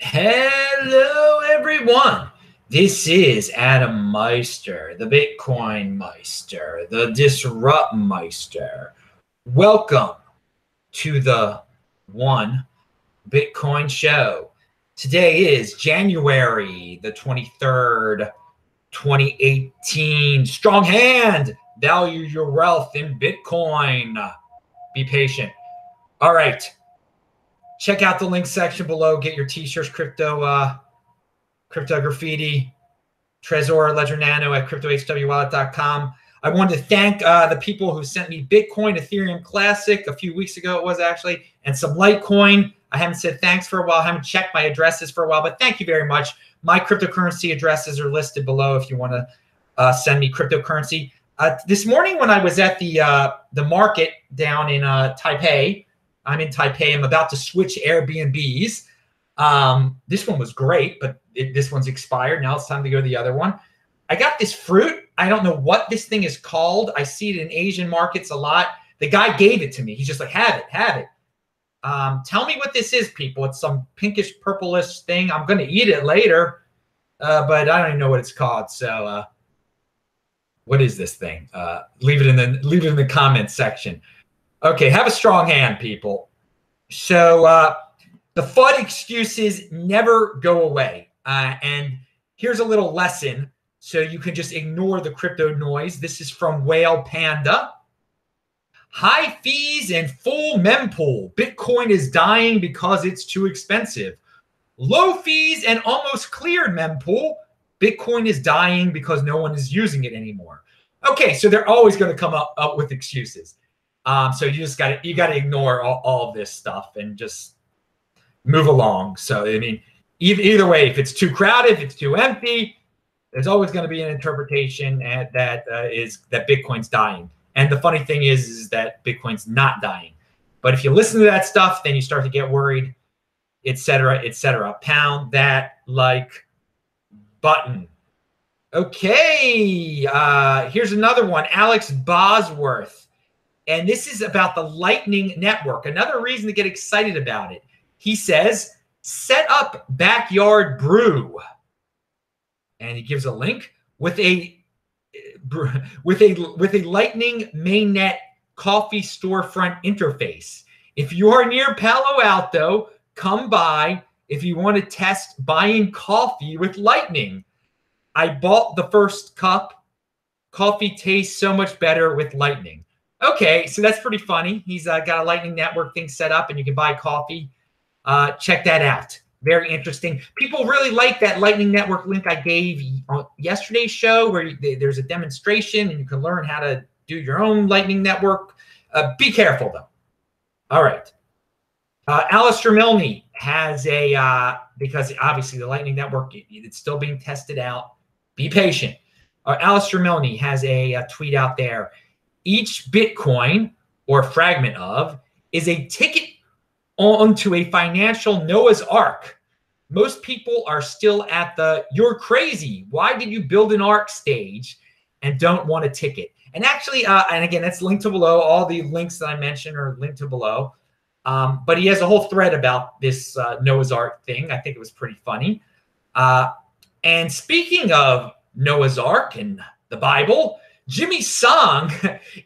Hello, everyone. This is Adam Meister, the Bitcoin Meister, the Disrupt Meister. Welcome to the One Bitcoin Show. Today is January the 23rd, 2018. Strong hand. Value your wealth in Bitcoin. Be patient. All right. Check out the link section below. Get your t-shirts, crypto graffiti, Trezor, Ledger Nano at cryptohwallet.com. I wanted to thank the people who sent me Bitcoin, Ethereum Classic a few weeks ago, it was actually, and some Litecoin. I haven't said thanks for a while. I haven't checked my addresses for a while, but thank you very much. My cryptocurrency addresses are listed below if you want to send me cryptocurrency. This morning when I was at the market down in Taipei, I'm in Taipei. I'm about to switch Airbnbs. This one was great, but this one's expired. Now it's time to go to the other one. I got this fruit. I don't know what this thing is called. I see it in Asian markets a lot. The guy gave it to me. He's just like, have it. Tell me what this is, people. It's some pinkish purplish thing. I'm going to eat it later, but I don't even know what it's called. So what is this thing? Leave it in the comments section. Okay, have a strong hand, people. So the FUD excuses never go away. And here's a little lesson so you can just ignore the crypto noise. This is from Whale Panda. High fees and full mempool. Bitcoin is dying because it's too expensive. Low fees and almost cleared mempool. Bitcoin is dying because no one is using it anymore. Okay, so they're always going to come up with excuses. So you gotta ignore all of this stuff and just move along. So I mean, either way, if it's too crowded, if it's too empty, there's always going to be an interpretation that Bitcoin's dying. And the funny thing is that Bitcoin's not dying. But if you listen to that stuff, then you start to get worried, etc., etc. Pound that like button. Okay, here's another one. Alex Bosworth. And this is about the Lightning Network. Another reason to get excited about it. He says, set up backyard brew. And he gives a link with a Lightning mainnet coffee storefront interface. If you are near Palo Alto, come by if you want to test buying coffee with Lightning. I bought the first cup. Coffee tastes so much better with Lightning. Okay, so that's pretty funny. He's got a Lightning Network thing set up, and you can buy coffee. Check that out. Very interesting. People really like that Lightning Network link I gave on yesterday's show, where there's a demonstration, and you can learn how to do your own Lightning Network. Be careful, though. All right. Alistair Milne has because obviously the Lightning Network, it's still being tested out. Be patient. Alistair Milne has a tweet out there. Each Bitcoin, or fragment of, is a ticket onto a financial Noah's Ark. Most people are still at the "you're crazy, why did you build an Ark" stage and don't want a ticket. And actually, and again, that's linked to below. All the links that I mentioned are linked to below. But he has a whole thread about this Noah's Ark thing. I think it was pretty funny. And speaking of Noah's Ark and the Bible, Jimmy Song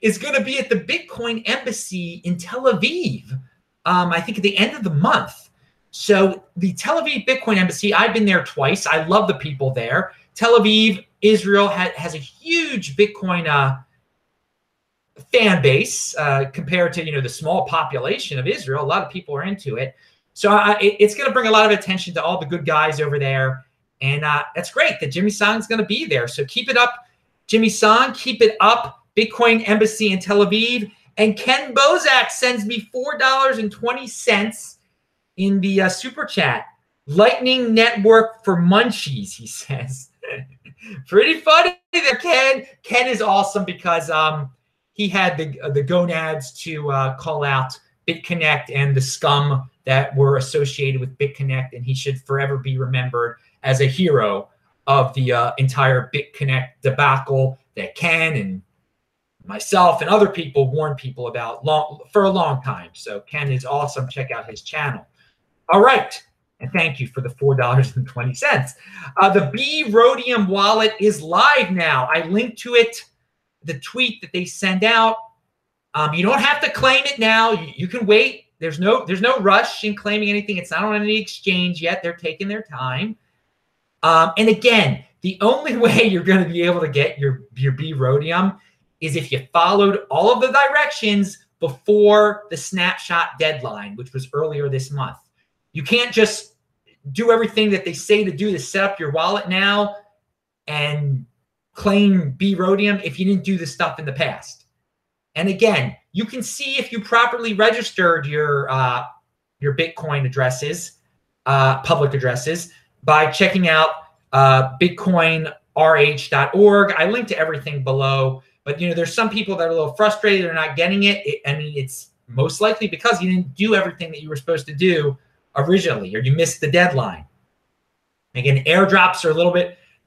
is going to be at the Bitcoin Embassy in Tel Aviv, I think at the end of the month. So the Tel Aviv Bitcoin Embassy, I've been there twice. I love the people there. Tel Aviv, Israel, has a huge Bitcoin fan base compared to the small population of Israel. A lot of people are into it. So it's going to bring a lot of attention to all the good guys over there. And that's great that Jimmy Song's going to be there. So keep it up. Jimmy Song, keep it up. Bitcoin Embassy in Tel Aviv. And Ken Bozak sends me $4.20 in the super chat. Lightning Network for munchies, he says. Pretty funny there, Ken. Ken is awesome because he had the gonads to call out BitConnect and the scum that were associated with BitConnect, and he should forever be remembered as a hero of the entire BitConnect debacle that Ken and myself and other people warned people about for a long time. So Ken is awesome. Check out his channel. All right. And thank you for the $4.20. The Brhodium wallet is live now. I linked to it, the tweet that they send out. You don't have to claim it now. You can wait. There's no rush in claiming anything. It's not on any exchange yet. They're taking their time. And again, the only way you're going to be able to get your Brhodium is if you followed all of the directions before the snapshot deadline, which was earlier this month. You can't just do everything that they say to do to set up your wallet now and claim Brhodium if you didn't do this stuff in the past. And again, you can see if you properly registered your Bitcoin addresses, public addresses, by checking out bitcoinrh.org. I linked to everything below, but there's some people that are a little frustrated. They're not getting it. I mean, it's most likely because you didn't do everything that you were supposed to do originally, or you missed the deadline. Again, airdrops are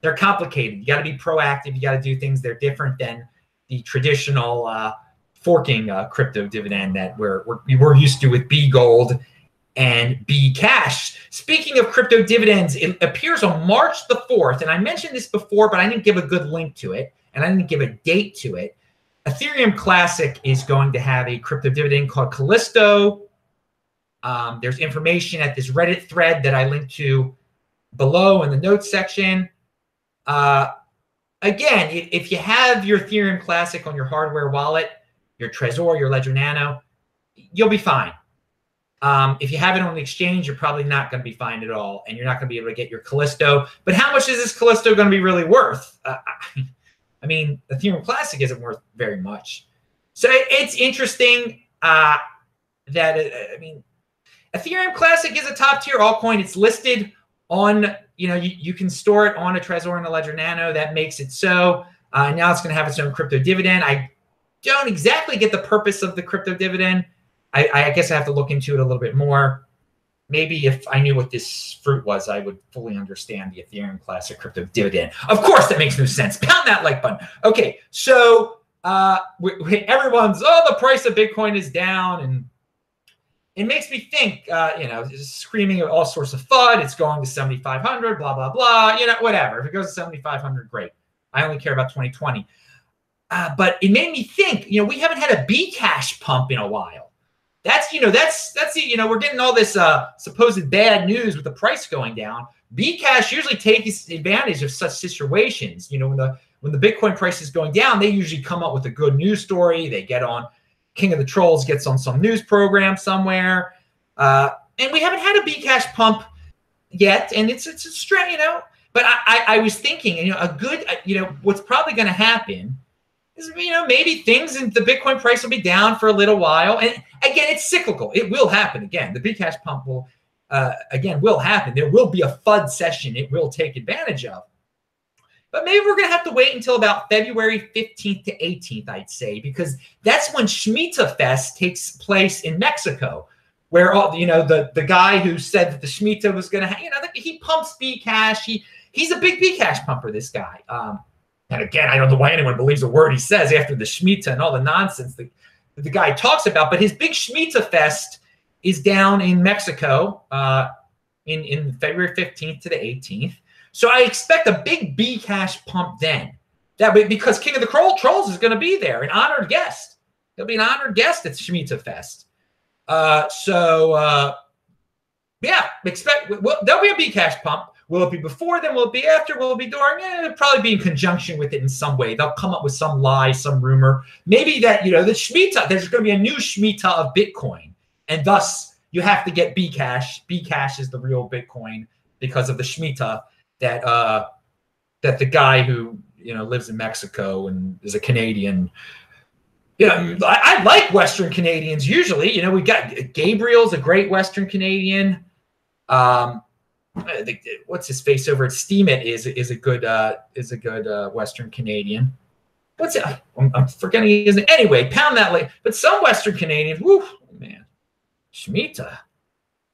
they're complicated. You got to be proactive. You got to do things. They're different than the traditional forking crypto dividend that we're used to with BGold and Bcash. Speaking of crypto dividends, it appears on March the 4th, and I mentioned this before, but I didn't give a good link to it, and I didn't give a date to it. Ethereum Classic is going to have a crypto dividend called Callisto. There's information at this Reddit thread that I linked to below in the notes section. Again, if you have your Ethereum Classic on your hardware wallet, your Trezor, your Ledger Nano, you'll be fine. If you have it on the exchange, you're probably not going to be fine at all, and you're not going to be able to get your Callisto. But how much is this Callisto going to be really worth? I mean, Ethereum Classic isn't worth very much. So it's interesting Ethereum Classic is a top-tier altcoin. It's listed on, you can store it on a Trezor and a Ledger Nano. That makes it so. Now it's going to have its own crypto dividend. I don't exactly get the purpose of the crypto dividend. I guess I have to look into it a little bit more. Maybe if I knew what this fruit was, I would fully understand the Ethereum Classic crypto dividend. Of course, that makes no sense. Pound that like button. Okay, so everyone's, the price of Bitcoin is down, and it makes me think, screaming at all sorts of FUD. It's going to 7,500, blah, blah, blah, whatever. If it goes to 7,500, great. I only care about 2020. But it made me think, we haven't had a Bcash pump in a while. That's we're getting all this supposed bad news with the price going down. Bcash usually takes advantage of such situations. When the Bitcoin price is going down, they usually come up with a good news story. They get on, King of the Trolls gets on some news program somewhere. And we haven't had a Bcash pump yet. And it's a strange, but I was thinking, what's probably going to happen is, maybe things in the Bitcoin price will be down for a little while. And again, it's cyclical. It will happen again. The Bcash pump will happen. There will be a FUD session it will take advantage of. But maybe we're going to have to wait until about February 15th to 18th, I'd say, because that's when Shemitah Fest takes place in Mexico, where the guy who said that the Shemitah was going to, he pumps Bcash. He's a big Bcash pumper, this guy. And again, I don't know why anyone believes a word he says after the Shemitah and all the nonsense that the guy talks about. But his big Shemitah Fest is down in Mexico in February 15th to the 18th. So I expect a big Bcash pump then. Because King of the Trolls is going to be there, an honored guest. He'll be an honored guest at Shemitah Fest. There'll be a Bcash pump. Will it be before then? Will it be after? Will it be during? It'll probably be in conjunction with it in some way. They'll come up with some lie, some rumor. Maybe that, the Shemitah, there's going to be a new Shemitah of Bitcoin. And thus, you have to get Bcash. Bcash is the real Bitcoin because of the Shemitah that the guy who, lives in Mexico and is a Canadian. I like Western Canadians usually. We got Gabriel's a great Western Canadian. What's his face over at Steemit is a good Western Canadian. What's it? I'm forgetting his name. Anyway, pound that late. But some Western Canadians, whoo, man, Shemitah,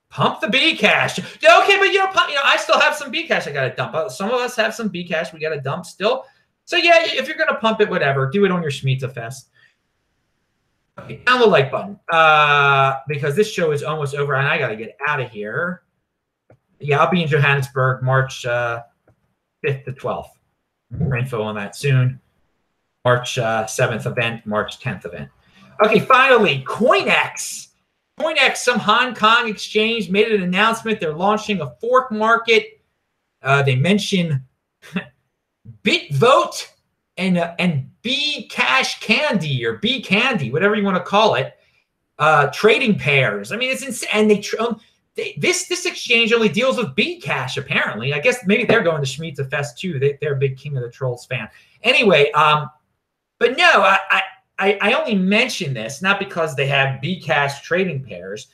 pump the Bcash. Okay, but I still have some Bcash I got to dump. Some of us have some Bcash we got to dump still. So yeah, if you're gonna pump it, whatever, do it on your Shemitah Fest. Okay, down the like button because this show is almost over and I got to get out of here. Yeah, I'll be in Johannesburg March 5th to 12th. More info on that soon. March 7th event, March 10th event. Okay, finally, CoinEx. CoinEx, some Hong Kong exchange, made an announcement. They're launching a fork market. They mention BitVote and Bcash Candy or B Candy, whatever you want to call it. Trading pairs. I mean, it's insane. And this exchange only deals with Bcash, apparently. I guess maybe they're going to Shemitah Fest too. They're a big King of the Trolls fan. Anyway, but no, I only mention this not because they have Bcash trading pairs,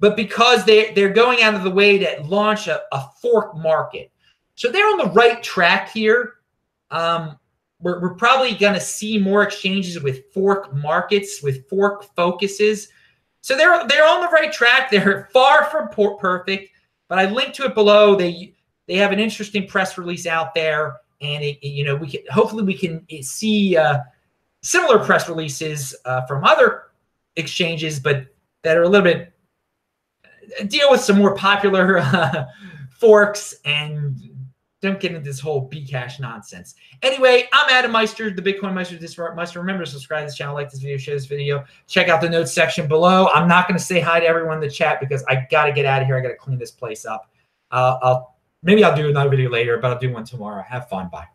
but because they're going out of the way to launch a fork market. So they're on the right track here. We're probably going to see more exchanges with fork markets, with fork focuses. So they're on the right track. They're far from perfect, but I linked to it below. They have an interesting press release out there, and hopefully we can see similar press releases from other exchanges, but that are a little bit deal with some more popular forks and don't get into this whole Bcash nonsense. Anyway, I'm Adam Meister, the Bitcoin Meister, this Smart Meister. Remember to subscribe to this channel, like this video, share this video. Check out the notes section below. I'm not going to say hi to everyone in the chat because I got to get out of here. I got to clean this place up. Maybe I'll do another video later, but I'll do one tomorrow. Have fun. Bye.